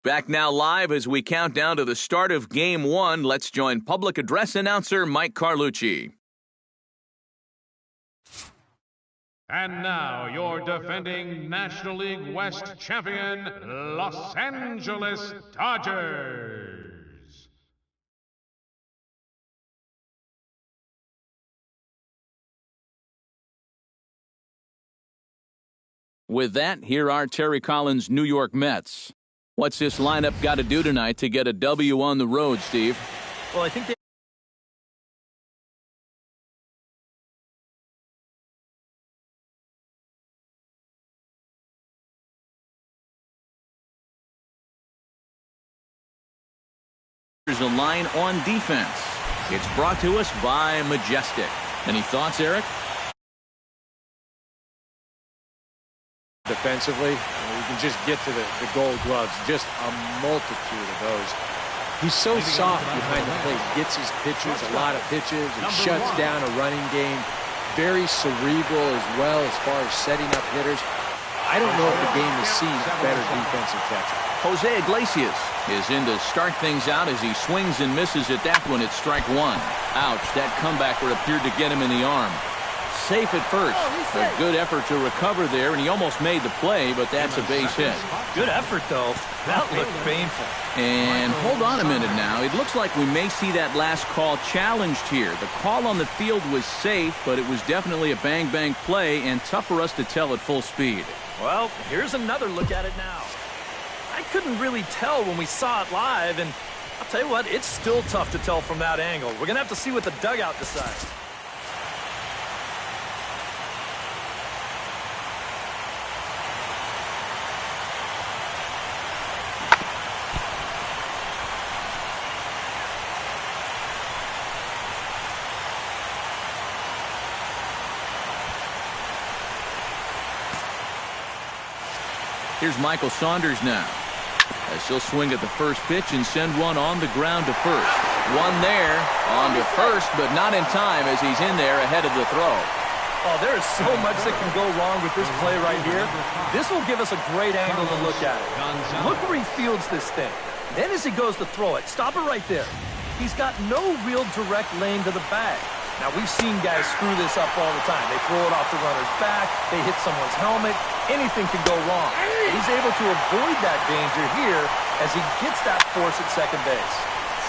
Back now live as we count down to the start of Game 1. Let's join public address announcer Mike Carlucci. And now, your defending National League West champion, Los Angeles Dodgers. With that, here are Terry Collins' New York Mets. What's this lineup got to do tonight to get a W on the road, Steve? Well, I think they There's a line on defense. It's brought to us by Majestic. Any thoughts, Eric? Defensively, you can just get to the gold gloves, just a multitude of those. He's so soft behind the plate. He gets his pitches, a lot of pitches. He shuts down a running game. Very cerebral as well as far as setting up hitters. I don't know if the game has seen a better defensive catcher. Jose Iglesias is in to start things out as he swings and misses at that one at strike one. Ouch, that comebacker appeared to get him in the arm. Safe at first. A good effort to recover there, and he almost made the play, but that's a base hit. good effort, though. That looked painful. And hold on a minute now. It looks like we may see that last call challenged here. The call on the field was safe, but it was definitely a bang-bang play and tough for us to tell at full speed. Well, here's another look at it now. I couldn't really tell when we saw it live, and I'll tell you what, it's still tough to tell from that angle. We're going to have to see what the dugout decides. Here's Michael Saunders now, as he'll swing at the first pitch and send one on the ground to first. One there, on to first, but not in time as he's in there ahead of the throw. Oh, there is so much that can go wrong with this play right here. This will give us a great angle to look at it. Look where he fields this thing. Then as he goes to throw it, stop it right there. He's got no real direct lane to the bag. Now, we've seen guys screw this up all the time. They throw it off the runner's back. They hit someone's helmet. Anything can go wrong. He's able to avoid that danger here as he gets that force at second base.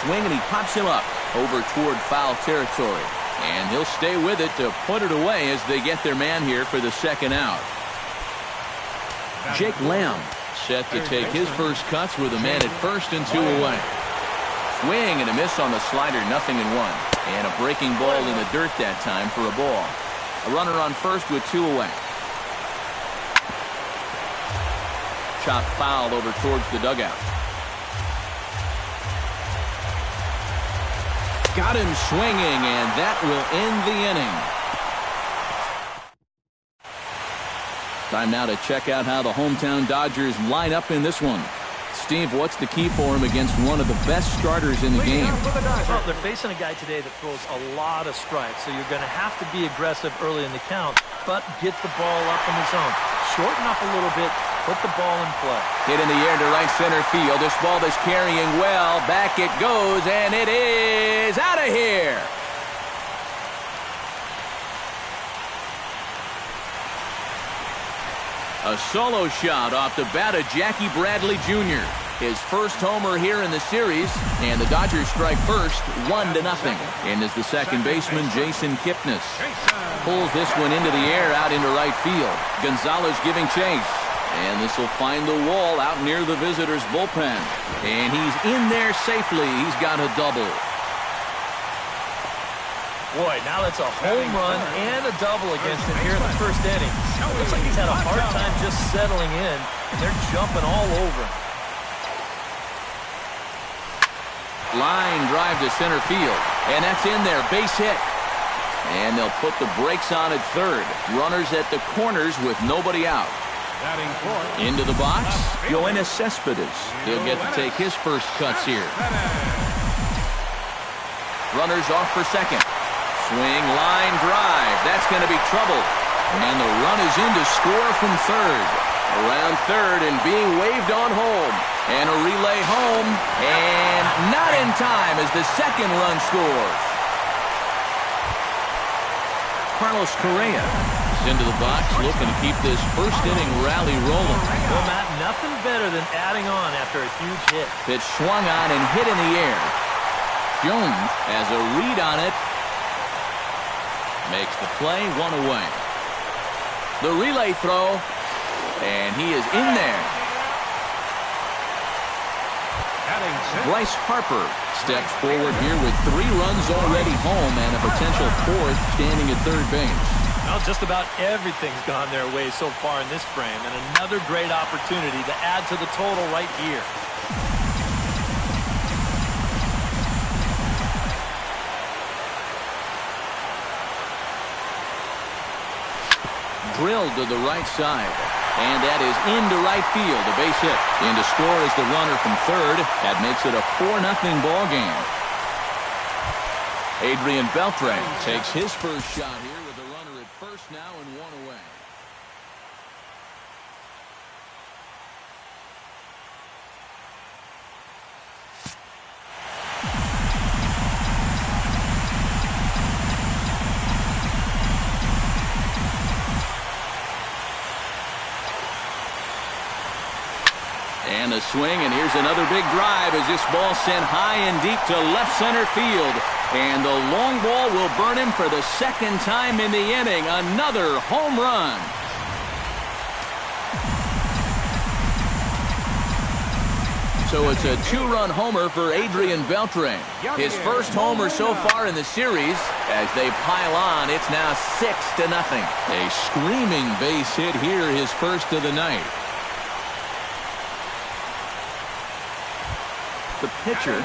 Swing, and he pops him up over toward foul territory. And he'll stay with it to put it away as they get their man here for the second out. Jake Lamb set to take his first cuts with a man at first and two away. Swing and a miss on the slider, 0-1. And a breaking ball in the dirt that time for a ball. A runner on first with two away. Chop foul over towards the dugout. Got him swinging, and that will end the inning. Time now to check out how the hometown Dodgers line up in this one. Steve, what's the key for him against one of the best starters in the game? Well, they're facing a guy today that throws a lot of strikes, so you're going to have to be aggressive early in the count, but get the ball up in the zone. Shorten up a little bit, put the ball in play. Hit in the air to right center field. This ball is carrying well. Back it goes, and it is out of here. A solo shot off the bat of Jackie Bradley Jr. His first homer here in the series, and the Dodgers strike first, 1-0. And as the second baseman, Jason Kipnis pulls this one into the air out into right field. Gonzalez giving chase, and this will find the wall out near the visitors' bullpen. And he's in there safely. He's got a double. Boy, now that's a home run and a double against him here in the first inning. Looks like he's had a hard time just settling in, and they're jumping all over him. Line drive to center field, and that's in there, base hit. And they'll put the brakes on at third. Runners at the corners with nobody out. Into the box, Yoenis Cespedes. He'll get to take his first cuts here. Runners off for second. Swing, line drive. That's going to be trouble. And the run is in to score from third. Around third and being waved on home. And a relay home. And not in time as the second run scores. Carlos Correa is into the box looking to keep this first inning rally rolling. Well, Matt, nothing better than adding on after a huge hit. Pitch swung on and hit in the air. Jones has a read on it. Makes the play, one away. The relay throw. And he is in there. Bryce Harper steps forward here with 3 runs already home and a potential 4th standing at third base. Well, just about everything's gone their way so far in this frame, and another great opportunity to add to the total right here. Drilled to the right side. And that is into right field, a base hit. In to score is the runner from third. That makes it a 4-0 ball game. Adrian Beltre takes his first shot here with the runner at first now and 1 away. And a swing, and here's another big drive as this ball sent high and deep to left center field. And the long ball will burn him for the second time in the inning. Another home run. So it's a 2-run homer for Adrian Beltre. His first homer so far in the series. As they pile on, it's now 6-0. A screaming base hit here, his first of the night. The pitcher,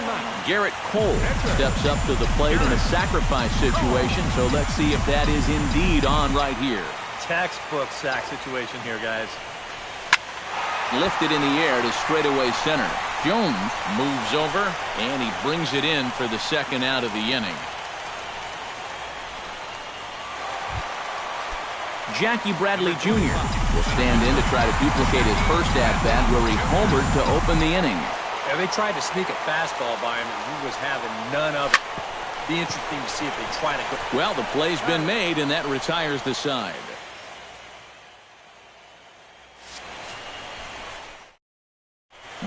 Garrett Cole, steps up to the plate in a sacrifice situation, so let's see if that is indeed on right here. Textbook sack situation here, guys. Lifted in the air to straightaway center. Jones moves over, and he brings it in for the second out of the inning. Jackie Bradley Jr. will stand in to try to duplicate his first at-bat where he homered to open the inning. Yeah, they tried to sneak a fastball by him, and he was having none of it. Be interesting to see if they try to go. Well, the play's been made, and that retires the side.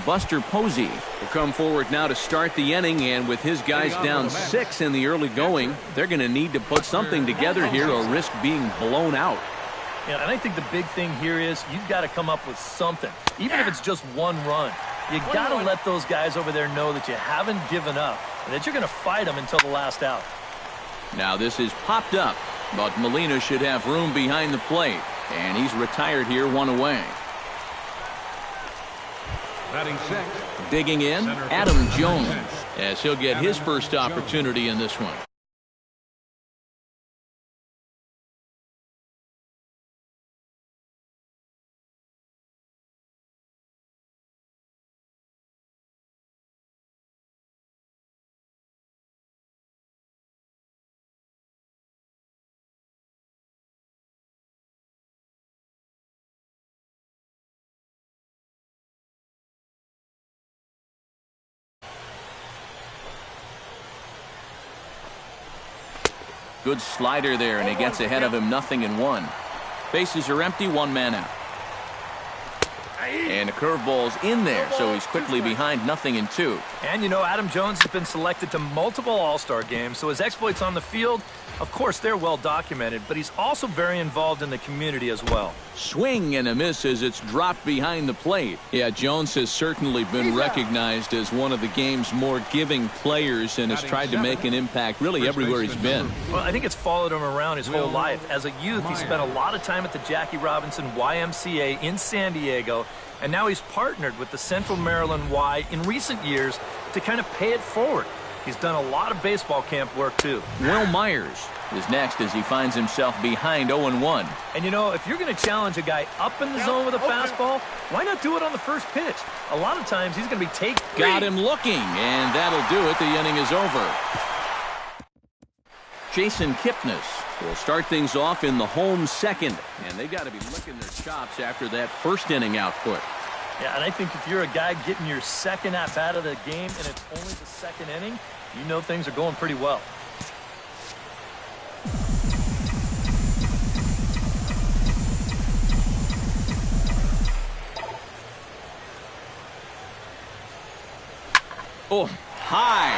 Buster Posey will come forward now to start the inning, and with his guys down 6 in the early going, they're going to need to put something together here or risk being blown out. Yeah, and I think the big thing here is you've got to come up with something, even if it's just 1 run. You got to let those guys over there know that you haven't given up and that you're going to fight them until the last out. Now this is popped up, but Molina should have room behind the plate, and he's retired here, 1 away. Digging in, Adam Jones, as he'll get his first opportunity in this one. Good slider there, and he gets ahead of him, 0-1. Bases are empty, 1 man out. And the curveball's in there, so he's quickly behind 0-2. And you know, Adam Jones has been selected to multiple All-Star games, so his exploits on the field, of course, they're well documented, but he's also very involved in the community as well. Swing and a miss as it's dropped behind the plate. Yeah, Jones has certainly been recognized as one of the game's more giving players and has tried to make an impact really everywhere he's been. Well, I think it's followed him around his whole life. As a youth, he spent a lot of time at the Jackie Robinson YMCA in San Diego, and now he's partnered with the Central Maryland Y in recent years to kind of pay it forward. He's done a lot of baseball camp work, too. Will Myers is next as he finds himself behind 0-1. And, you know, if you're going to challenge a guy up in the zone with a fastball, why not do it on the first pitch? A lot of times he's going to be taking... Got him looking, and that'll do it. The inning is over. Jason Kipnis will start things off in the home second. And they got to be licking their chops after that first inning output. Yeah, and I think if you're a guy getting your second at-bat of the game and it's only the second inning, you know things are going pretty well. Oh, high,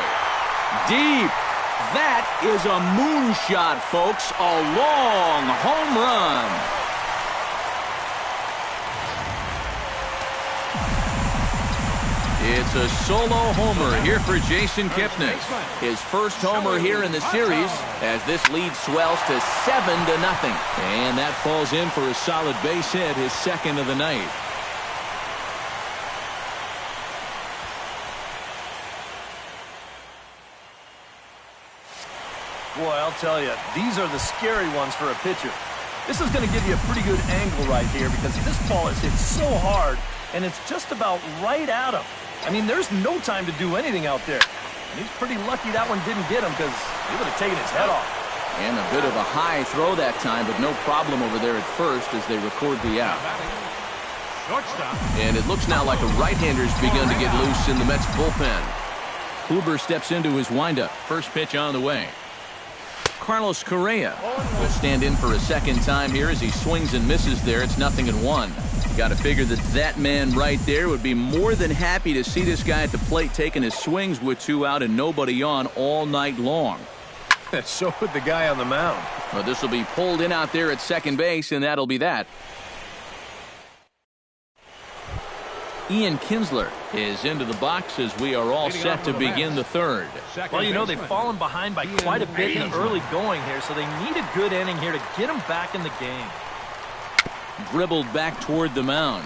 deep. That is a moonshot, folks. A long home run. It's a solo homer here for Jason Kipnis. His first homer here in the series as this lead swells to 7-0. And that falls in for a solid base hit, his second of the night. Boy, I'll tell you, these are the scary ones for a pitcher. This is going to give you a pretty good angle right here because this ball is hit so hard, and it's just about right at him. I mean, there's no time to do anything out there. And he's pretty lucky that one didn't get him because he would have taken his head off. And a bit of a high throw that time, but no problem over there at first as they record the out. And it looks now like a right-hander's begun to get loose in the Mets bullpen. Kluber steps into his windup. First pitch on the way. Carlos Correa will stand in for a second time here as he swings and misses there. It's 0-1. Got to figure that man right there would be more than happy to see this guy at the plate taking his swings with 2 out and nobody on all night long. So would the guy on the mound. Well, this will be pulled in out there at second base, and that'll be that. Ian Kinsler is into the box as we are all set to begin the third. Well, you know, they've fallen behind by quite a bit in the early going here, so they need a good inning here to get them back in the game. Dribbled back toward the mound.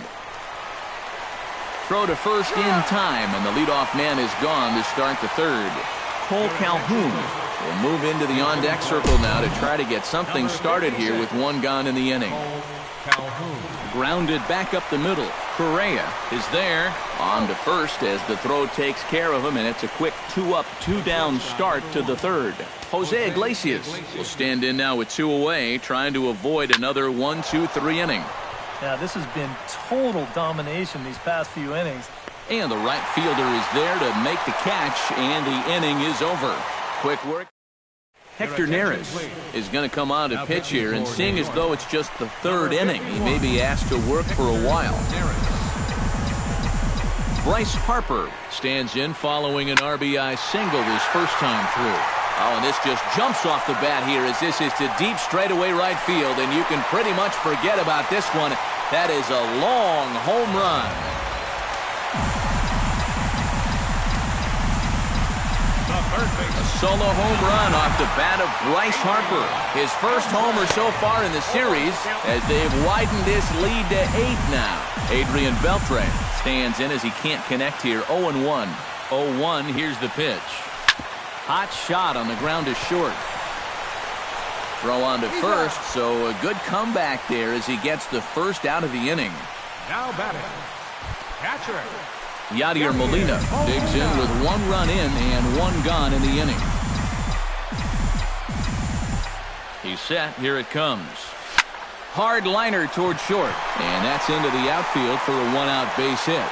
Throw to first in time, and the leadoff man is gone to start the third. Cole Calhoun will move into the on-deck circle now to try to get something started here with 1 gone in the inning. Grounded back up the middle. Correa is there on to first as the throw takes care of him, and it's a quick 2-up, 2-down start to the third. Jose Iglesias will stand in now with 2 away, trying to avoid another 1-2-3 inning. Now, this has been total domination these past few innings. And the right fielder is there to make the catch, and the inning is over. Quick work. Hector Neris is going to come on to pitch here, and seeing as though it's just the third inning, he may be asked to work for a while. Bryce Harper stands in following an RBI single his first time through. Oh, and this just jumps off the bat here as this is to deep straightaway right field, and you can pretty much forget about this one. That is a long home run. A solo home run off the bat of Bryce Harper. His first homer so far in the series as they've widened this lead to 8 now. Adrian Beltre stands in as he can't connect here. 0-1. 0-1. Here's the pitch. Hot shot on the ground is short. Throw on to first, so a good comeback there as he gets the first out of the inning. Now batting, catcher. Yadier Molina digs in with 1 run in and 1 gone in the inning. He's set. Here it comes. Hard liner toward short, and that's into the outfield for a 1-out base hit.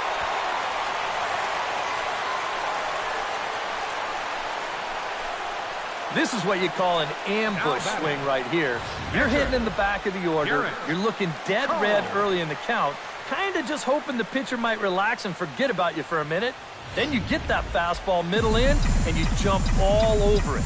This is what you call an ambush swing right here. You're hitting in the back of the order. You're looking dead red early in the count, kind of just hoping the pitcher might relax and forget about you for a minute. Then you get that fastball middle in, and you jump all over it.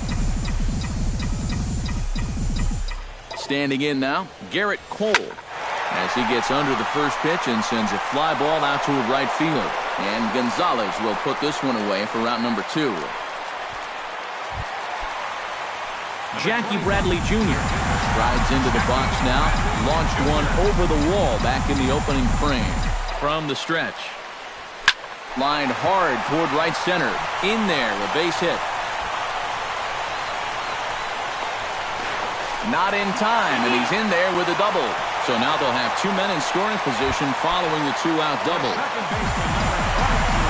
Standing in now, Garrett Cole, as he gets under the first pitch and sends a fly ball out to right field. And Gonzalez will put this one away for route number 2. Jackie Bradley Jr. strides into the box now, launched one over the wall back in the opening frame. From the stretch. Lined hard toward right center. In there, a base hit. Not in time, and he's in there with a double. So now they'll have 2 men in scoring position following the 2-out double.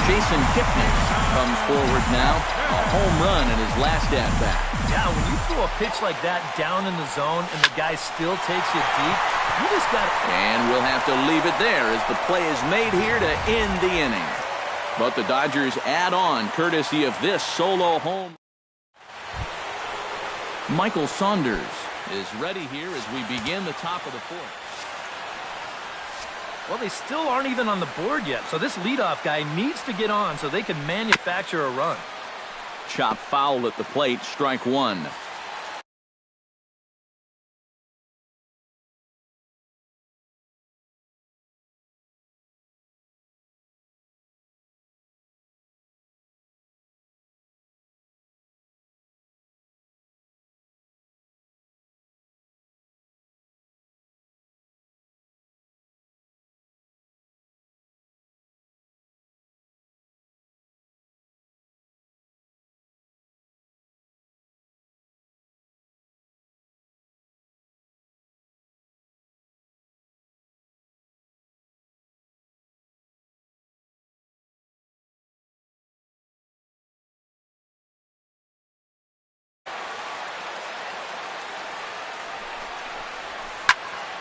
Jason Kipnis comes forward now. A home run in his last at-bat. Yeah, when you throw a pitch like that down in the zone and the guy still takes you deep, you just got to... And we'll have to leave it there as the play is made here to end the inning. But the Dodgers add on courtesy of this solo home. Michael Saunders is ready here as we begin the top of the fourth. Well, they still aren't even on the board yet, so this leadoff guy needs to get on so they can manufacture a run. Chop foul at the plate, strike one.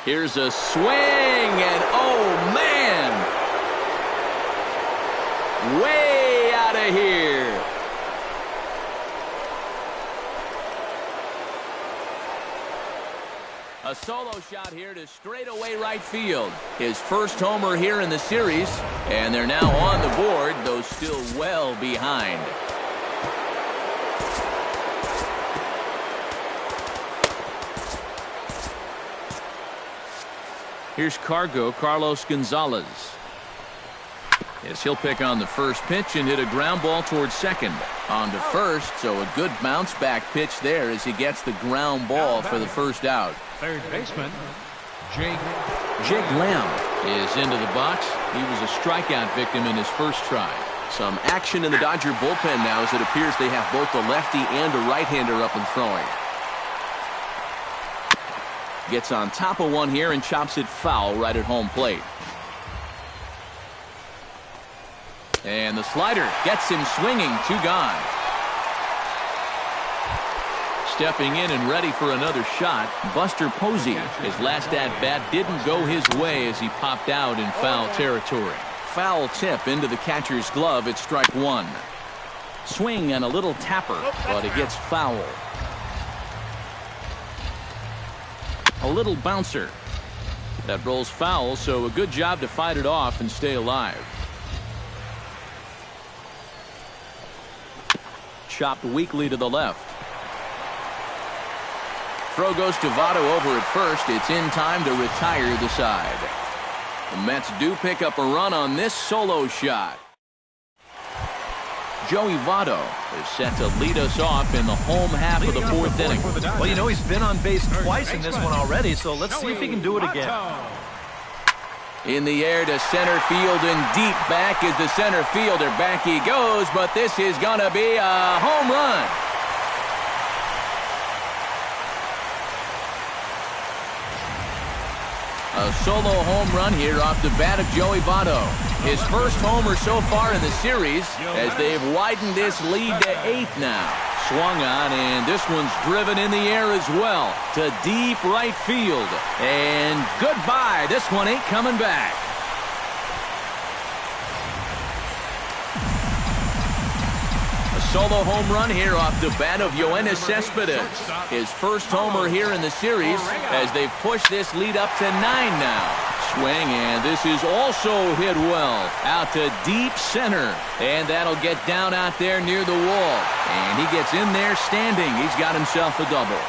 Here's a swing, and oh, man! Way out of here. A solo shot here to straightaway right field. His first homer here in the series, and they're now on the board, though still well behind. Here's Carlos Gonzalez. As he'll pick on the first pitch and hit a ground ball towards second. On to first, so a good bounce back pitch there as he gets the ground ball for the first out. Third baseman, Jake Lamb is into the box. He was a strikeout victim in his first try. Some action in the Dodger bullpen now as it appears they have both a lefty and a right-hander up and throwing. Gets on top of one here and chops it foul right at home plate. And the slider gets him swinging, 2 gone. Stepping in and ready for another shot, Buster Posey. His last at-bat didn't go his way as he popped out in foul territory. Foul tip into the catcher's glove. It's strike one. Swing and a little tapper, but it gets foul. A little bouncer. That rolls foul, so a good job to fight it off and stay alive. Chopped weakly to the left. Throw goes to Votto over at first. It's in time to retire the side. The Mets do pick up a run on this solo shot. Joey Votto is set to lead us off in the home half of the fourth inning. Well, you know, he's been on base twice in this one already, so let's see if he can do it again. In the air to center field and deep back is the center fielder. Back he goes, but this is going to be a home run. A solo home run here off the bat of Joey Votto. His first homer so far in the series as they've widened this lead to 8 now. Swung on, and this one's driven in the air as well to deep right field. And goodbye. This one ain't coming back. A solo home run here off the bat of Yoenis Cespedes. His first homer here in the series as they've pushed this lead up to 9 now. Swing, and this is also hit well out to deep center, and that'll get down out there near the wall, and he gets in there standing. He's got himself a double.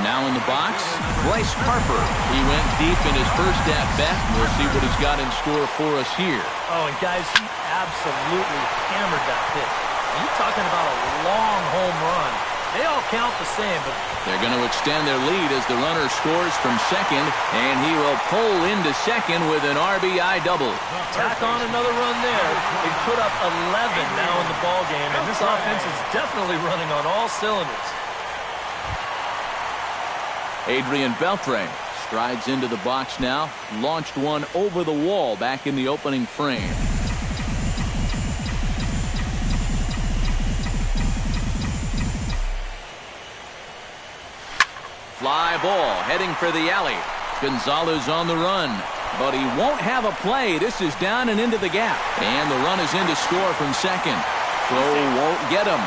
Now in the box, Bryce Harper. He went deep in his first at-bat. We'll see what he's got in store for us here. Oh, and guys, he absolutely hammered that pitch. You're talking about a long home run. They all count the same, but they're going to extend their lead as the runner scores from second, and he will pull into second with an RBI double. Tack on another run there. They put up 11 now in the ball game, and this offense is definitely running on all cylinders. Adrian Beltre strides into the box now. Launched one over the wall back in the opening frame. Fly ball heading for the alley. Gonzalez on the run, but he won't have a play. This is down and into the gap. And the run is in to score from second. Throw won't get him.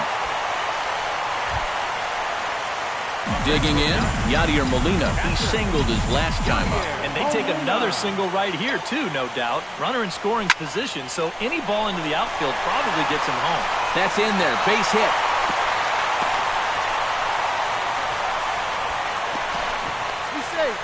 Digging in, Yadier Molina. He singled his last time up. And they take another single right here, too, no doubt. Runner in scoring position, so any ball into the outfield probably gets him home. That's in there. Base hit. Be safe.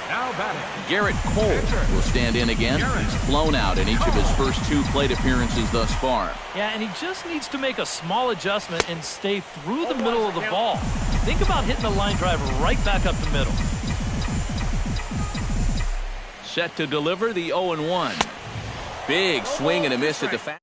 Now batting. Garrett Cole will stand in again. He's flown out in each of his first 2 plate appearances thus far. Yeah, and he just needs to make a small adjustment and stay through the middle of the ball. Think about hitting a line drive right back up the middle. Set to deliver the 0-1. Big swing and a miss at the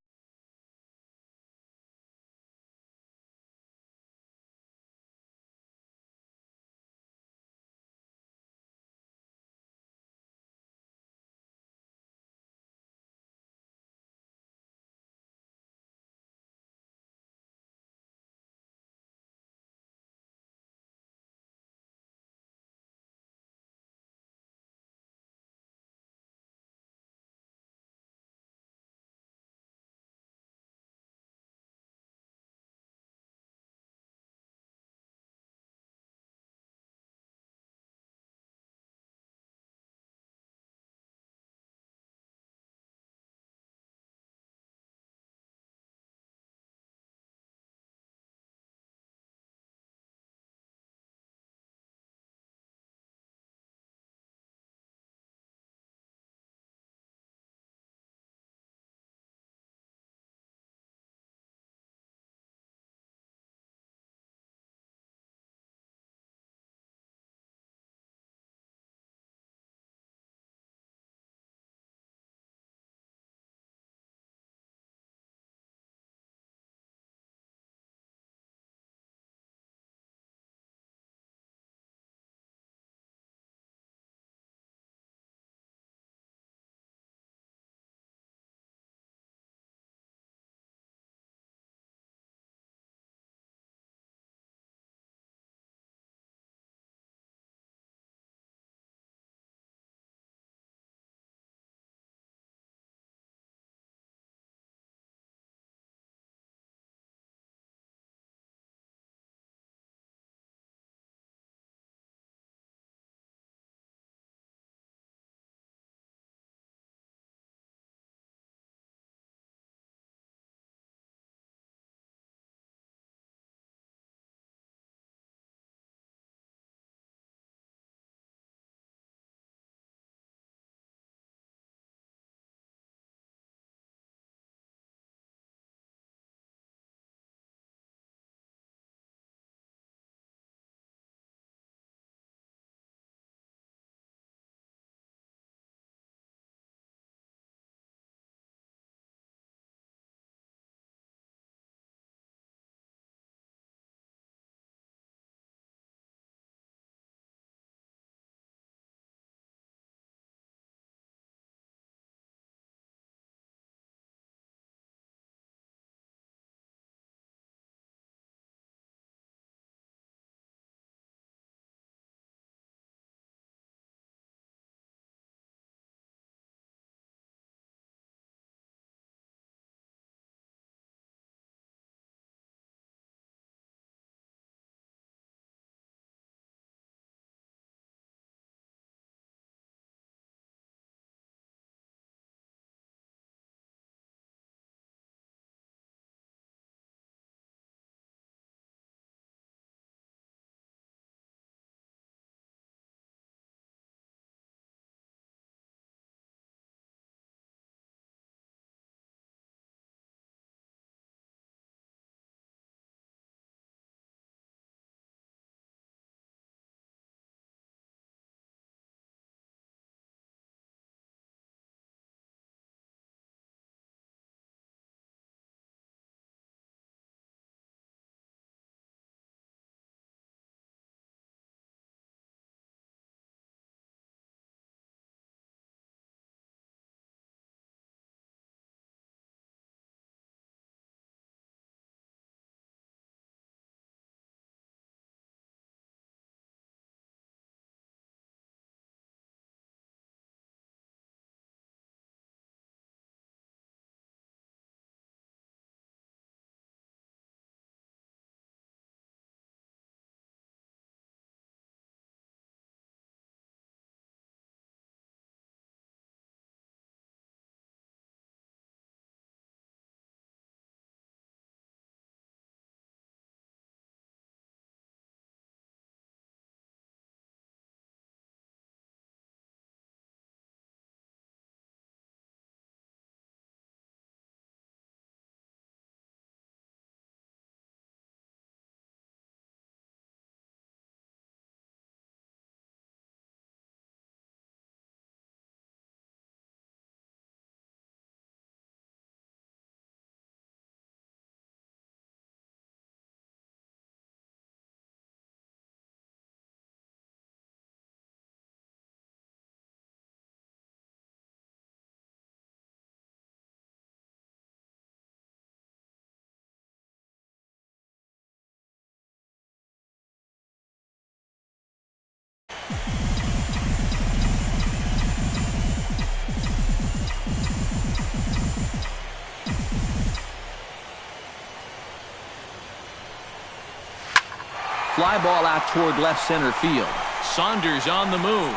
fly ball out toward left center field. Saunders on the move.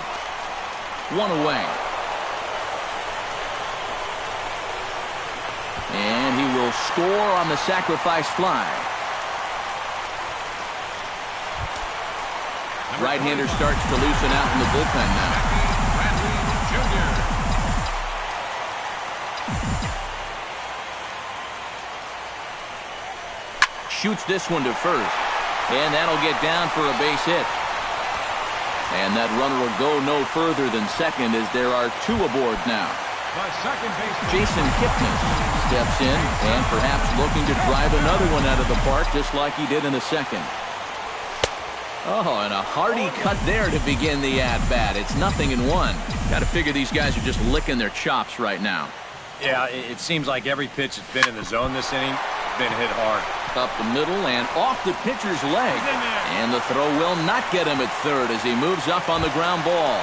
One away. And he will score on the sacrifice fly. Right-hander starts to loosen out in the bullpen now. Bradley Jr. Shoots this one to first. And that'll get down for a base hit. And that runner will go no further than second as there are two aboard now. The second baseman, Jason Kipnis steps in and perhaps looking to drive another one out of the park just like he did in the second. Oh, and a hearty cut there to begin the at-bat. It's 0-1. Got to figure these guys are just licking their chops right now. Yeah, it seems like every pitch that's been in the zone this inning has been hit hard. Up the middle and off the pitcher's leg. And the throw will not get him at third as he moves up on the ground ball.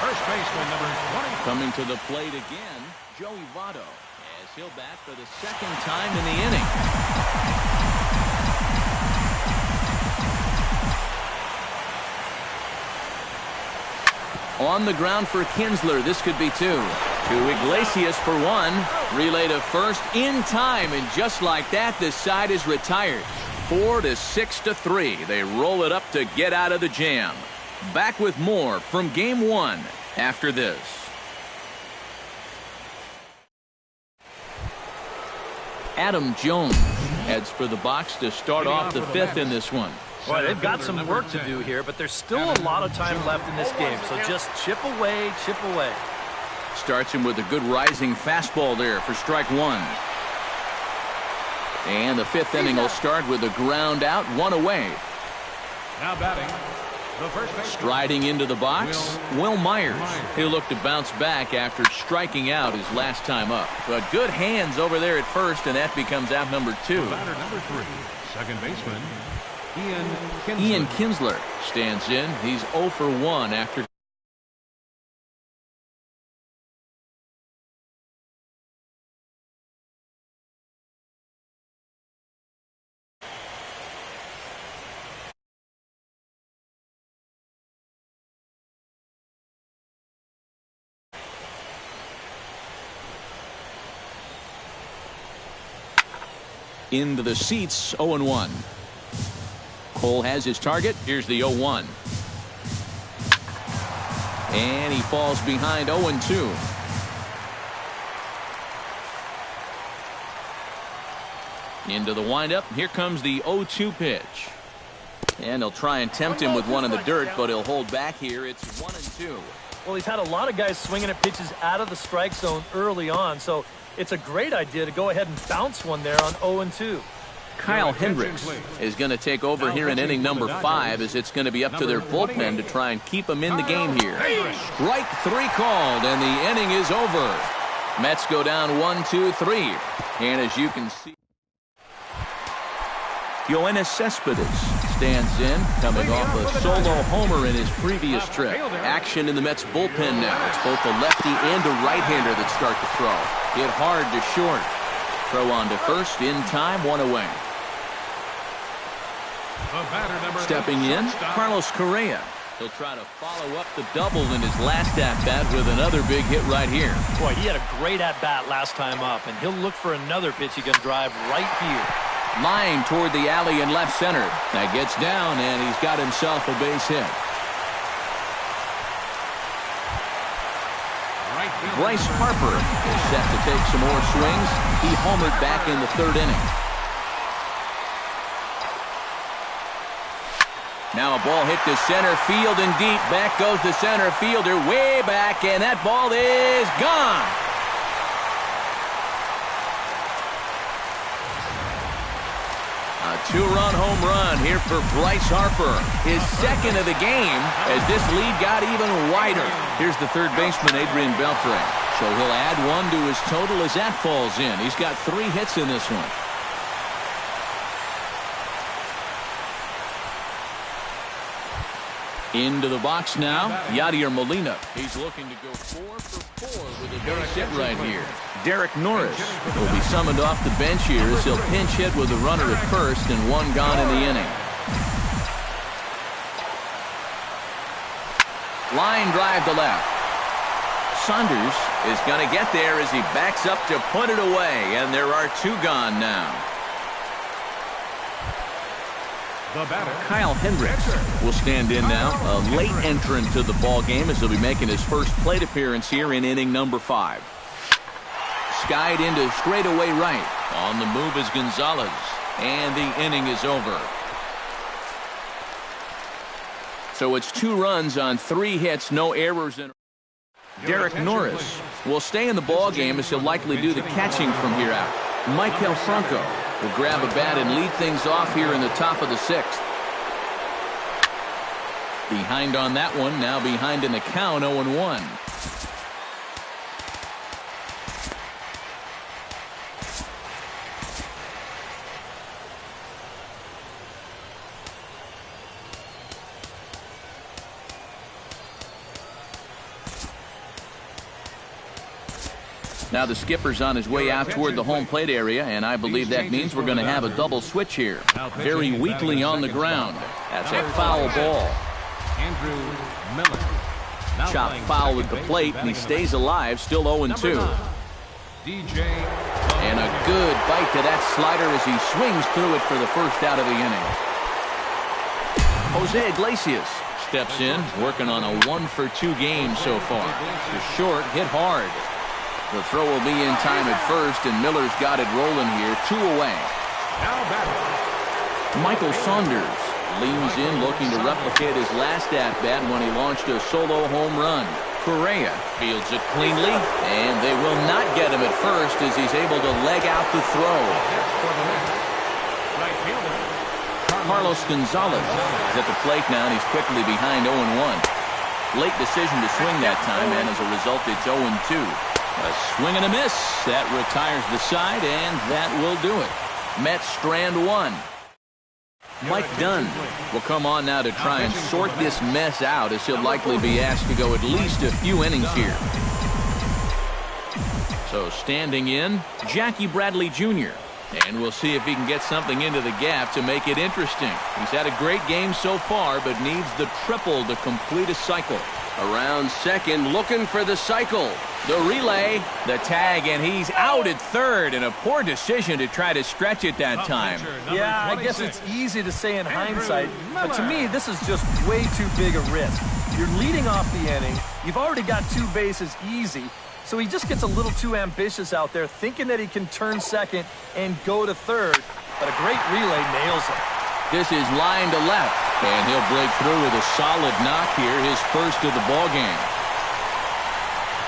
first baseman, number 20. Coming to the plate again, Joey Votto, as he'll bat for the second time in the inning. On the ground for Kinsler. This could be two. To Iglesias for one. Relay to first in time. And just like that, this side is retired. 4-6-3. They roll it up to get out of the jam. Back with more from Game 1 after this. Adam Jones heads for the box to start off the fifth in this one. Boy, they've got some work to do here, but there's still a lot of time left in this game, so just chip away, chip away. Starts him with a good rising fastball there for strike one. And the fifth inning will start with a ground out, one away. Now batting, the first baseman. Striding into the box, Will Myers. He'll look to bounce back after striking out his last time up. But good hands over there at first, and that becomes out number two. Batter number 3, second baseman, Ian Kinsler stands in. He's 0 for 1 after. Into the seats, 0-1. Cole has his target. Here's the 0-1. And he falls behind 0-2. Into the windup. Here comes the 0-2 pitch. And they'll try and tempt him with one in the dirt, but he'll hold back here. It's 1-2. Well, he's had a lot of guys swinging at pitches out of the strike zone early on, so it's a great idea to go ahead and bounce one there on 0-2. Kyle Hendricks is going to take over here in inning number 5 as it's going to be up to their bullpen to try and keep them in the game here. Strike 3 called, and the inning is over. Mets go down 1-2-3. And as you can see, Yoenis Cespedes stands in, coming off a solo homer in his previous trip. Action in the Mets bullpen now. It's both a lefty and a right-hander that start to throw. Hit hard to short. Throw on to first, in time, one away. Stepping in, Carlos Correa. He'll try to follow up the double in his last at-bat with another big hit right here. Boy, he had a great at-bat last time up, and he'll look for another pitch he can drive right here. Line toward the alley in left center. That gets down, and he's got himself a base hit. Bryce Harper is set to take some more swings. He homered back in the third inning. Now a ball hit to center field and deep. Back goes the center fielder way back, and that ball is gone. A 2-run home run here for Bryce Harper. His second of the game as this lead got even wider. Here's the third baseman, Adrian Beltre. So he'll add one to his total as that falls in. He's got 3 hits in this one. Into the box now, Yadier Molina. He's looking to go 4 for 4 with a base hit right here. Derek Norris will be summoned off the bench here as he'll pinch hit with a runner at first and one gone in the inning. Line drive to left. Saunders is going to get there as he backs up to put it away, and there are 2 gone now. The batter, Kyle Hendricks will stand in now, a late entrant to the ball game as he'll be making his first plate appearance here in inning number 5. Skied into straightaway right. On the move is Gonzalez, and the inning is over. So it's 2 runs on 3 hits, no errors. Derek Norris will stay in the ball game as he'll likely do the catching from here out. Maikel Franco will grab a bat and lead things off here in the top of the 6th. Behind on that one, now behind in the count, 0-1. Now the skipper's on his way out toward the home plate area, and I believe that means we're going to have a double switch here. Very weakly on the ground. That's a foul ball. Andrew Miller. Chopped foul at the plate, and he stays alive, still 0-2. DJ. And a good bite to that slider as he swings through it for the first out of the inning. Jose Iglesias steps in, working on a 1-for-2 game so far. The short hit hard. The throw will be in time at first, and Miller's got it rolling here, 2 away. Now batting. Michael Saunders leans in, looking to replicate his last at-bat when he launched a solo home run. Correa fields it cleanly, and they will not get him at first as he's able to leg out the throw. Right fielder. Carlos Gonzalez is at the plate now, and he's quickly behind 0-1. Late decision to swing that time, and as a result, it's 0-2. A swing and a miss. That retires the side, and that will do it. Mets strand 1. Mike Dunn will come on now to try and sort this mess out, as he'll likely be asked to go at least a few innings here. So standing in, Jackie Bradley Jr. And we'll see if he can get something into the gap to make it interesting. He's had a great game so far, but needs the triple to complete a cycle. Around second, looking for the cycle. The relay, the tag, and he's out at third, and a poor decision to try to stretch it that time. Yeah, I guess it's easy to say in hindsight, but to me, this is just way too big a risk. You're leading off the inning. You've already got 2 bases easy, so he just gets a little too ambitious out there, thinking that he can turn second and go to third, but a great relay nails it. This is line to left, and he'll break through with a solid knock here, his first of the ball game.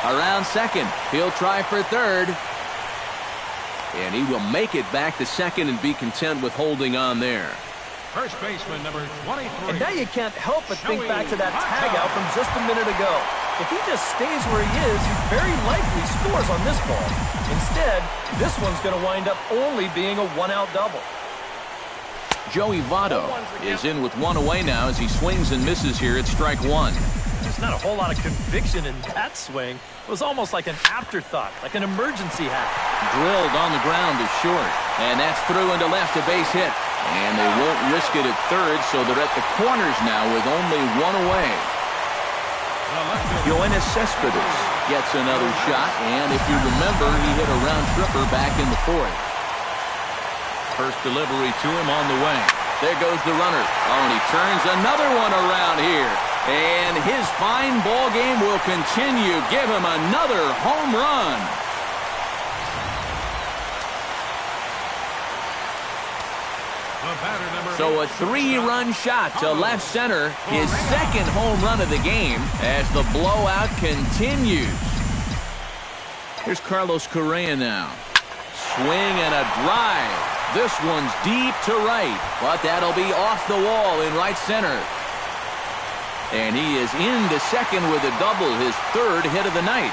Around second, he'll try for third. And he will make it back to second and be content with holding on there. First baseman number 23. And now you can't help but think back to that tag out from just a minute ago. If he just stays where he is, he very likely scores on this ball. Instead, this one's going to wind up only being a 1-out double. Joey Votto is in with 1 away now as he swings and misses here at strike 1. There's not a whole lot of conviction in that swing. It was almost like an afterthought, like an emergency hack. Drilled on the ground to short, and that's through into left, a base hit. And they won't risk it at third, so they're at the corners now with only 1 away. Yoenis Cespedes gets another shot, and if you remember, he hit a round tripper back in the 4th. First delivery to him on the way. There goes the runner. Oh, and he turns another one around here. And his fine ball game will continue. Give him another home run. So a 3-run shot to left center. His second home run of the game as the blowout continues. Here's Carlos Correa now. Swing and a drive. This one's deep to right, but that'll be off the wall in right center. And he is into second with a double, his 3rd hit of the night.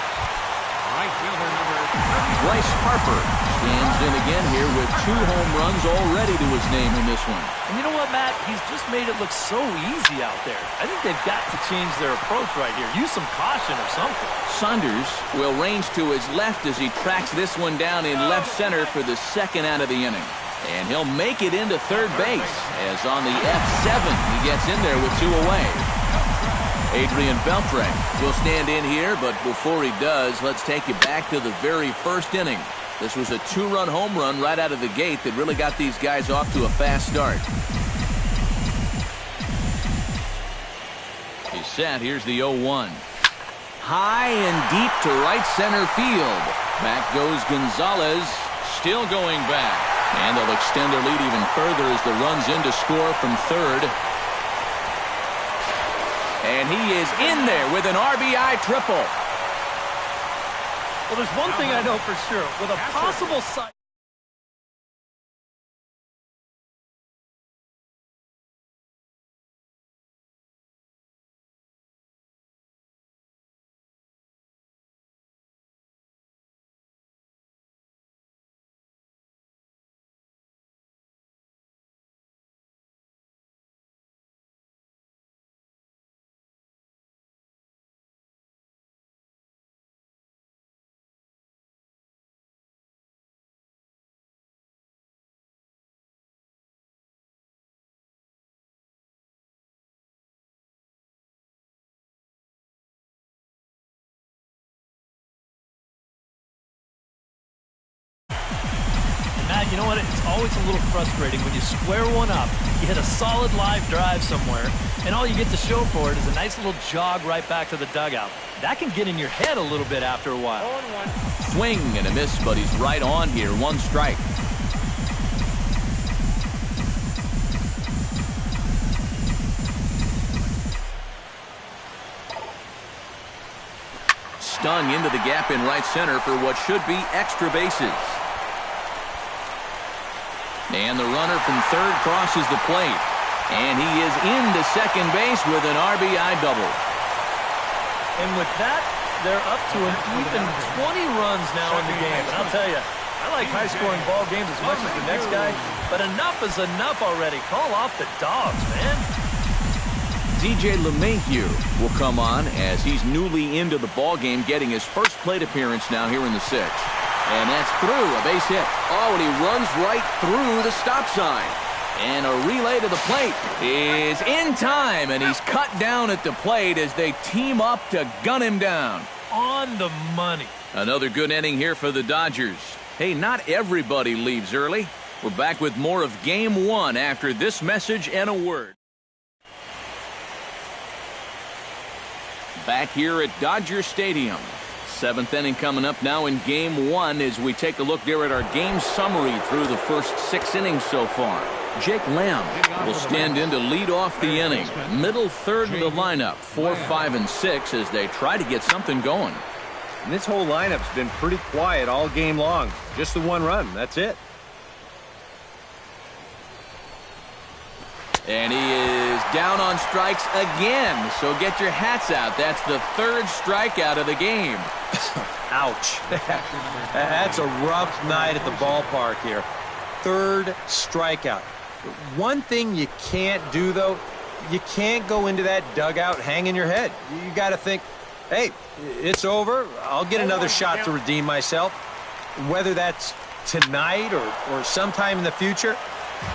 Right fielder number 30. Bryce Harper stands in again here with 2 home runs already to his name in this one. And you know what, Matt? He's just made it look so easy out there. I think they've got to change their approach right here. Use some caution or something. Saunders will range to his left as he tracks this one down in left center for the 2nd out of the inning. And he'll make it into third base as on the F7 he gets in there with 2 away. Adrian Beltre will stand in here, but before he does, let's take you back to the very first inning. This was a 2-run home run right out of the gate that really got these guys off to a fast start. He's set. Here's the 0-1. High and deep to right center field. Back goes Gonzalez, still going back. And they'll extend their lead even further as the run's in to score from third. And he is in there with an RBI triple. Well, there's one thing I know for sure. With a possible side. You know what? It's always a little frustrating when you square one up, you hit a solid live drive somewhere, and all you get to show for it is a nice little jog right back to the dugout. That can get in your head a little bit after a while. Swing and a miss, but he's right on here. 1 strike. Stung into the gap in right center for what should be extra bases. And the runner from third crosses the plate. And he is into second base with an RBI double. And with that, they're up to an even 20 runs now in the game. And I'll tell you, I like high-scoring ball games as much as the next guy, but enough is enough already. Call off the dogs, man. DJ LeMahieu will come on as he's newly into the ball game, getting his first plate appearance now here in the 6th. And that's through, a base hit. Oh, and he runs right through the stop sign. And a relay to the plate is in time, and he's cut down at the plate as they team up to gun him down. On the money. Another good inning here for the Dodgers. Hey, not everybody leaves early. We're back with more of Game 1 after this message and a word. Back here at Dodger Stadium. 7th inning coming up now in Game 1 as we take a look there at our game summary through the first 6 innings so far. Jake Lamb will stand in to lead off the inning. Middle third of the lineup, 4, 5, and 6 as they try to get something going. And this whole lineup's been pretty quiet all game long. Just the 1 run, that's it. And he is down on strikes again, so get your hats out. That's the 3rd strikeout of the game. Ouch. That's a rough night at the ballpark here. 3rd strikeout. One thing you can't do, though, you can't go into that dugout hanging your head. You got to think, hey, it's over. I'll get another shot to redeem myself. Whether that's tonight or sometime in the future,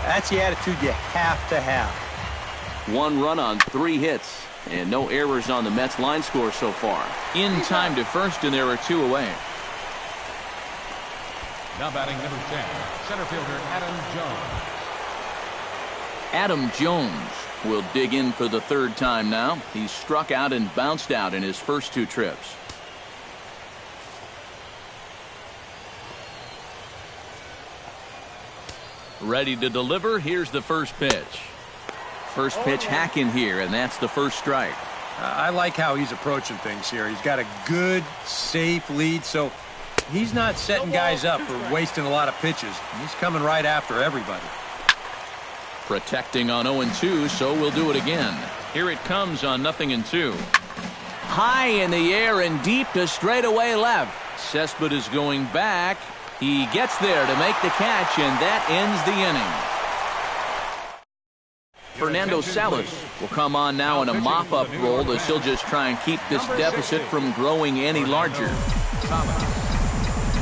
that's the attitude you have to have. 1 run on 3 hits, and no errors on the Mets line score so far. In time to first, and there are 2 away. Now batting number 10, center fielder Adam Jones. Adam Jones will dig in for the 3rd time now. He's struck out and bounced out in his first 2 trips. Ready to deliver. Here's the first pitch. First pitch hack in here, and that's the 1st strike. I like how he's approaching things here. He's got a good, safe lead, so he's not setting guys up or wasting a lot of pitches. He's coming right after everybody. Protecting on 0-2, so we'll do it again. Here it comes on 0-2. High in the air and deep to straightaway left. Cespedes is going back. He gets there to make the catch, and that ends the inning. Fernando Salas will come on now in a mop-up role as he'll just try and keep this deficit from growing any larger.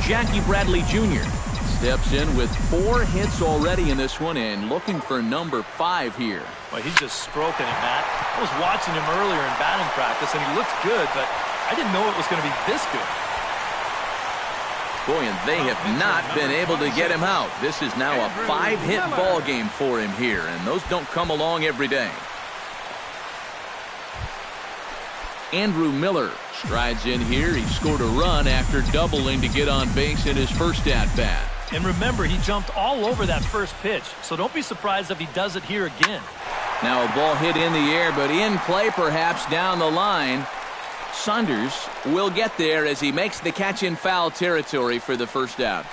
Jackie Bradley Jr. steps in with 4 hits already in this one and looking for number 5 here. Well, he's just stroking it, Matt. I was watching him earlier in batting practice, and he looked good, but I didn't know it was going to be this good. Boy, and they have not been able to get him out. This is now a 5-hit ball game for him here, and those don't come along every day. Andrew Miller strides in here. He scored a run after doubling to get on base in his first at-bat. And remember, he jumped all over that first pitch, so don't be surprised if he does it here again. Now a ball hit in the air, but in play perhaps down the line. Saunders will get there as he makes the catch in foul territory for the first out.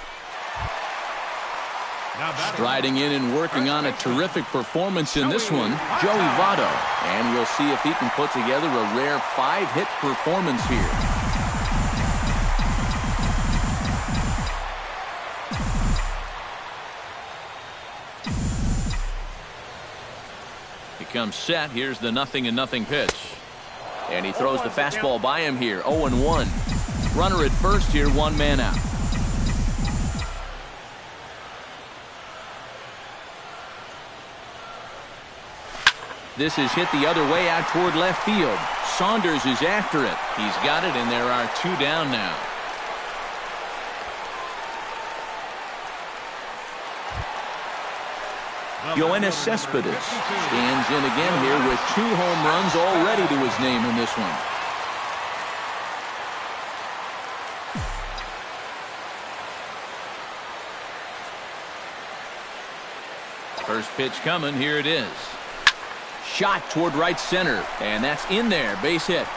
Striding in and working on a terrific performance in this one, Joey Votto. And we'll see if he can put together a rare 5-hit performance here. He comes set. Here's the 0-0 pitch. And he throws the fastball by him here. 0-1. Runner at first here, 1 man out. This is hit the other way out toward left field. Saunders is after it. He's got it, and there are 2 down now. Yoenis Cespedes stands in again here with 2 home runs already to his name in this one. First pitch coming. Here it is. Shot toward right center, and that's in there. Base hit.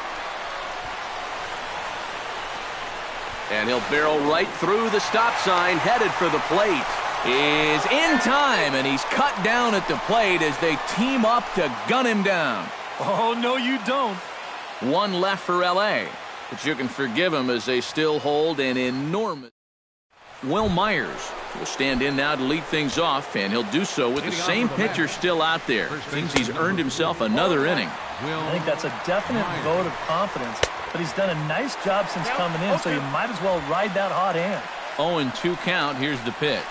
And he'll barrel right through the stop sign, headed for the plate. Is in time, and he's cut down at the plate as they team up to gun him down. Oh, no, you don't. 1 left for L.A., but you can forgive him as they still hold an enormous... Will Myers will stand in now to lead things off, and he'll do so with the same pitcher still out there. Seems he's earned himself another inning. I think that's a definite vote of confidence, but he's done a nice job since coming in, so you might as well ride that hot hand. 0-2 count. Here's the pitch.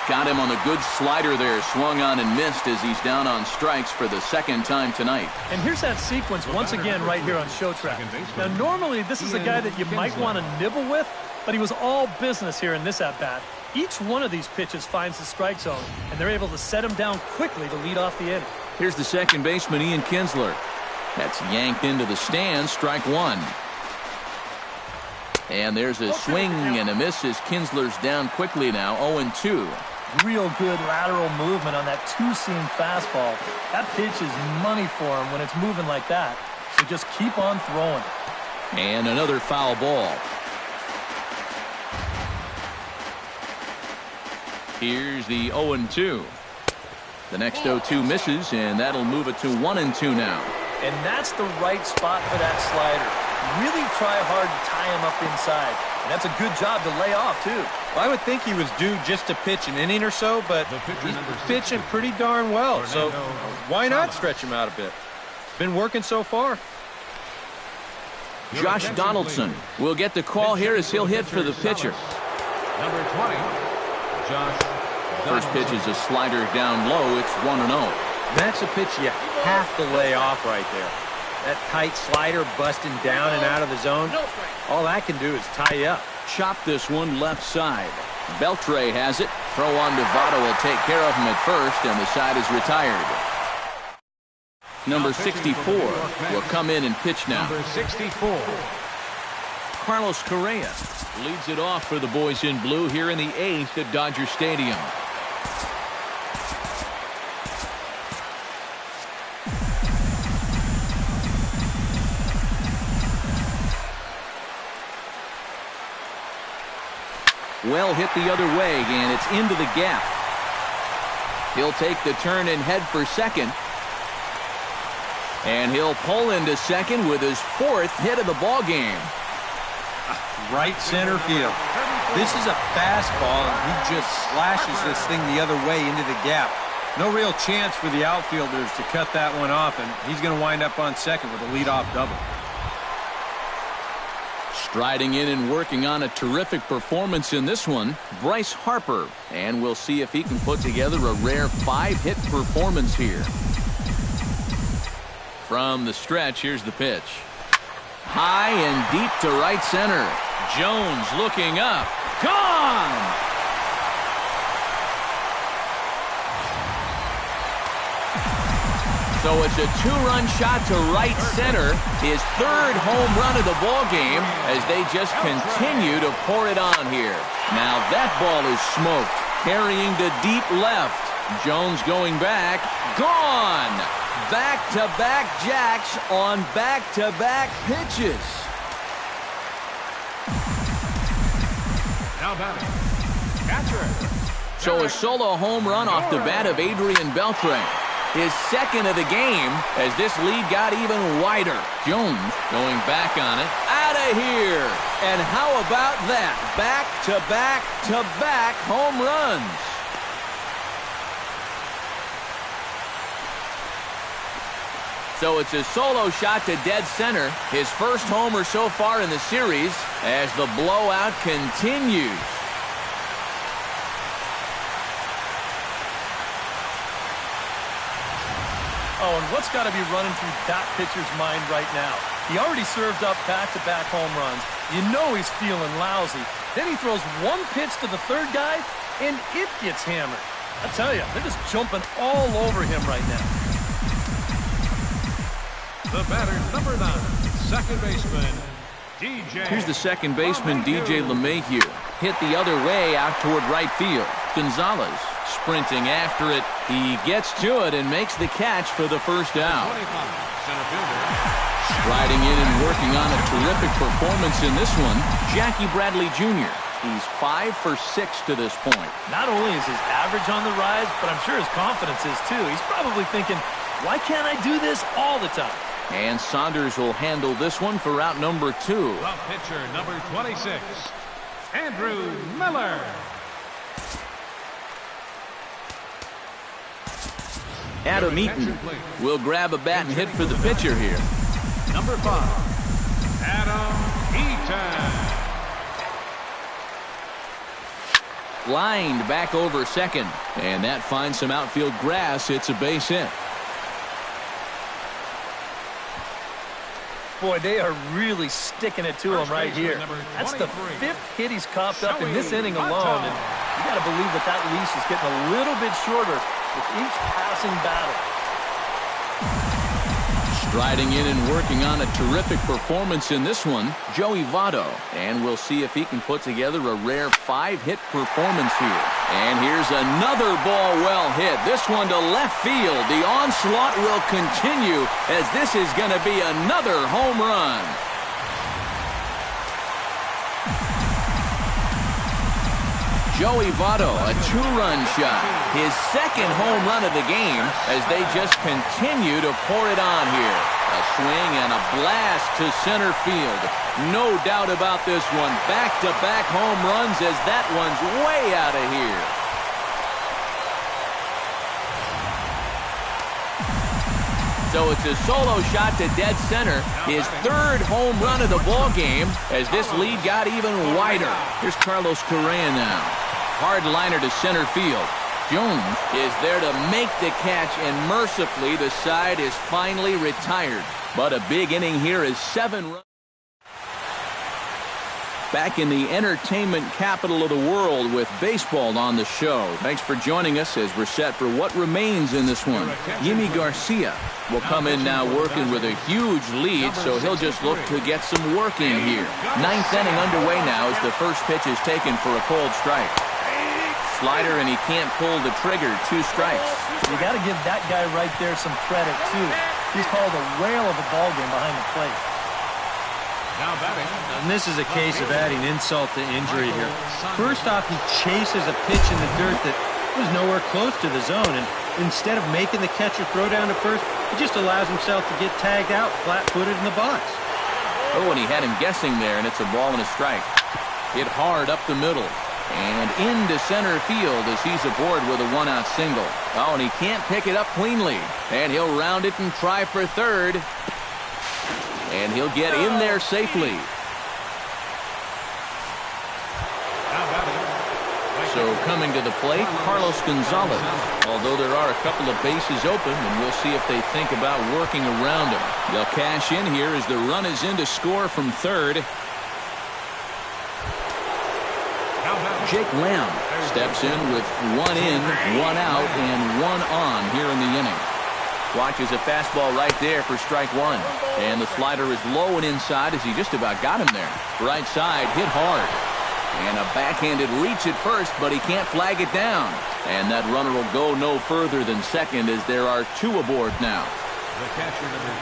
Got him on a good slider there. Swung on and missed as he's down on strikes for the 2nd time tonight. And here's that sequence once again right here on Showtrack. Now, normally this is a guy that you might want to nibble with, but he was all business here in this at-bat. Each one of these pitches finds the strike zone, and they're able to set him down quickly to lead off the inning. Here's the second baseman, Ian Kinsler. That's yanked into the stands. Strike 1. And there's a swing and a miss as Kinsler's down quickly now. 0-2. Real good lateral movement on that 2-seam fastball. That pitch is money for him when it's moving like that. So just keep on throwing. And another foul ball. Here's the 0-2. The next 0-2 misses, and that'll move it to 1-2 now. And that's the right spot for that slider. Really try hard to tie him up inside. And that's a good job to lay off, too. Well, I would think he was due just to pitch an inning or so, but he's pitching pretty darn well. So why not stretch him out a bit? It's been working so far. Josh Donaldson will get the call here as he'll hit for the pitcher. Number 20, Josh. First pitch is a slider down low. It's 1-0. That's a pitch you have to lay off right there. That tight slider busting down and out of the zone. All that can do is tie you up. Chop this one left side. Beltre has it. Throw on to Votto will take care of him at first, and the side is retired. Number 64 will come in and pitch now. Number 64. Carlos Correa leads it off for the boys in blue here in the 8th at Dodger Stadium. Well hit the other way, and it's into the gap. He'll take the turn and head for second. And he'll pull into second with his 4th hit of the ball game. Right center field. This is a fastball, and he just slashes this thing the other way into the gap. No real chance for the outfielders to cut that one off, and he's going to wind up on second with a leadoff double. Striding in and working on a terrific performance in this one, Bryce Harper. And we'll see if he can put together a rare 5-hit performance here. From the stretch, here's the pitch. High and deep to right center. Jones looking up. Gone! So it's a 2-run shot to right center. His 3rd home run of the ball game as they just continue to pour it on here. Now that ball is smoked. Carrying to deep left. Jones going back. Gone! Back-to-back jacks on back-to-back pitches. Now batting, catcher. So a solo home run off the bat of Adrian Beltre. His 2nd of the game as this lead got even wider. Jones going back on it. Out of here. And how about that? Back-to-back-to-back home runs. So it's a solo shot to dead center. His 1st homer so far in the series as the blowout continues. Oh, and what's got to be running through that pitcher's mind right now? He already served up back-to-back home runs. You know he's feeling lousy. Then he throws one pitch to the 3rd guy, and it gets hammered. I tell you, they're just jumping all over him right now. The batter, number 9, second baseman, DJ. Here's the second baseman, DJ LeMahieu. Hit the other way out toward right field. Gonzalez sprinting after it. He gets to it and makes the catch for the 1st out. 25, center fielder. Striding in and working on a terrific performance in this one, Jackie Bradley Jr. He's 5 for 6 to this point. Not only is his average on the rise, but I'm sure his confidence is too. He's probably thinking, why can't I do this all the time? And Saunders will handle this one for route number 2. The pitcher, number 26, Andrew Miller. Adam Eaton will grab a bat and hit for the pitcher here. Number 5, Adam Eaton. Lined back over second. And that finds some outfield grass. It's a base hit. Boy, they are really sticking it to him right here. That's the 5th hit he's copped up in this inning alone. And you got to believe that that leash is getting a little bit shorter with each passing battle. Striding in and working on a terrific performance in this one, Joey Votto. And we'll see if he can put together a rare 5-hit performance here. And here's another ball well hit. This one to left field. The onslaught will continue as this is going to be another home run. Joey Votto, a 2-run shot. His 2nd home run of the game as they just continue to pour it on here. A swing and a blast to center field. No doubt about this one. Back-to-back home runs as that one's way out of here. So it's a solo shot to dead center. His 3rd home run of the ball game as this lead got even wider. Here's Carlos Correa now. Hard liner to center field. Jones is there to make the catch, and mercifully the side is finally retired. But a big inning here is 7 runs. Back in the entertainment capital of the world with baseball on the show. Thanks for joining us as we're set for what remains in this one. Yimi Garcia will come in now working with a huge lead, so he'll just look to get some work in here. 9th inning underway now as the first pitch is taken for a cold strike. Slider, and he can't pull the trigger. 2 strikes. You got to give that guy right there some credit, too. He's called a whale of a ball game behind the plate. Now batting. And this is a case of adding insult to injury here. First off, he chases a pitch in the dirt that was nowhere close to the zone, and instead of making the catcher throw down to first, he just allows himself to get tagged out flat-footed in the box. Oh, and he had him guessing there, and it's a ball and a strike. Hit hard up the middle. And into center field as he's aboard with a 1-out single. Oh, and he can't pick it up cleanly. And he'll round it and try for 3rd. And he'll get in there safely. So coming to the plate, Carlos Gonzalez. Although there are a couple of bases open, and we'll see if they think about working around him. They'll cash in here as the run is in to score from third. Jake Lamb steps in with 1 in, 1 out, and 1 on here in the inning. Watches a fastball right there for strike 1. And the slider is low and inside as he just about got him there. Right side, hit hard. And a backhanded reach at first, but he can't flag it down. And that runner will go no further than second as there are 2 aboard now.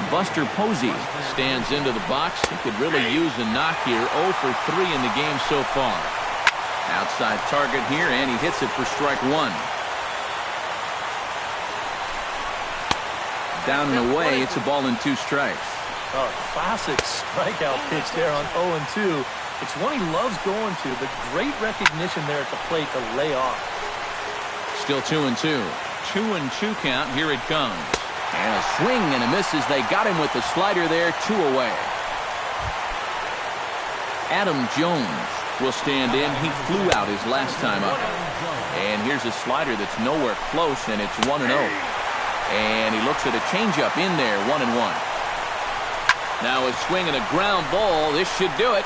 Buster Posey stands into the box. He could really use a knock here. 0 for 3 in the game so far. Outside target here, and he hits it for strike 1. Down and away, it's a ball and 2 strikes. Oh, classic strikeout pitch there on 0-2. It's one he loves going to, but great recognition there at the plate to lay off. Still 2-2. 2-2 count. Here it comes. And a swing and a miss as they got him with the slider there, 2 away. Adam Jones will stand in. He flew out his last time up. And here's a slider that's nowhere close, and it's 1-0. And he looks at a changeup in there, 1-1. Now a swing and a ground ball. This should do it.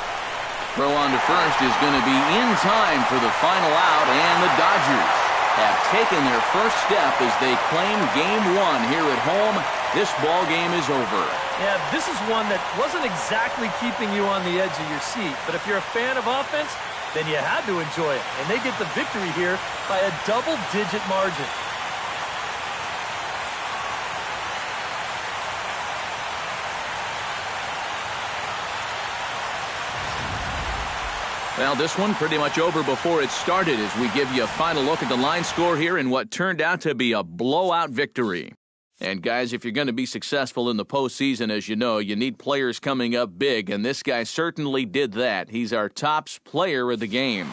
Throw on to first is going to be in time for the final out, and the Dodgers have taken their first step as they claim Game 1 here at home. This ball game is over. Yeah, this is one that wasn't exactly keeping you on the edge of your seat, but if you're a fan of offense, then you had to enjoy it, and they get the victory here by a double-digit margin. Well, this one pretty much over before it started as we give you a final look at the line score here in what turned out to be a blowout victory. And guys, if you're going to be successful in the postseason, as you know, you need players coming up big, and this guy certainly did that. He's our top player of the game.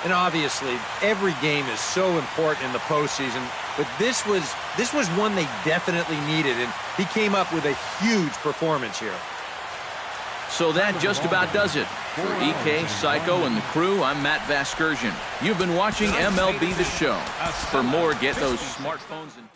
And obviously, every game is so important in the postseason, but this was one they definitely needed, and he came up with a huge performance here. So that just about does it. For EK, Psycho, and the crew, I'm Matt Vasgersian. You've been watching MLB The Show. For more, get those smartphones and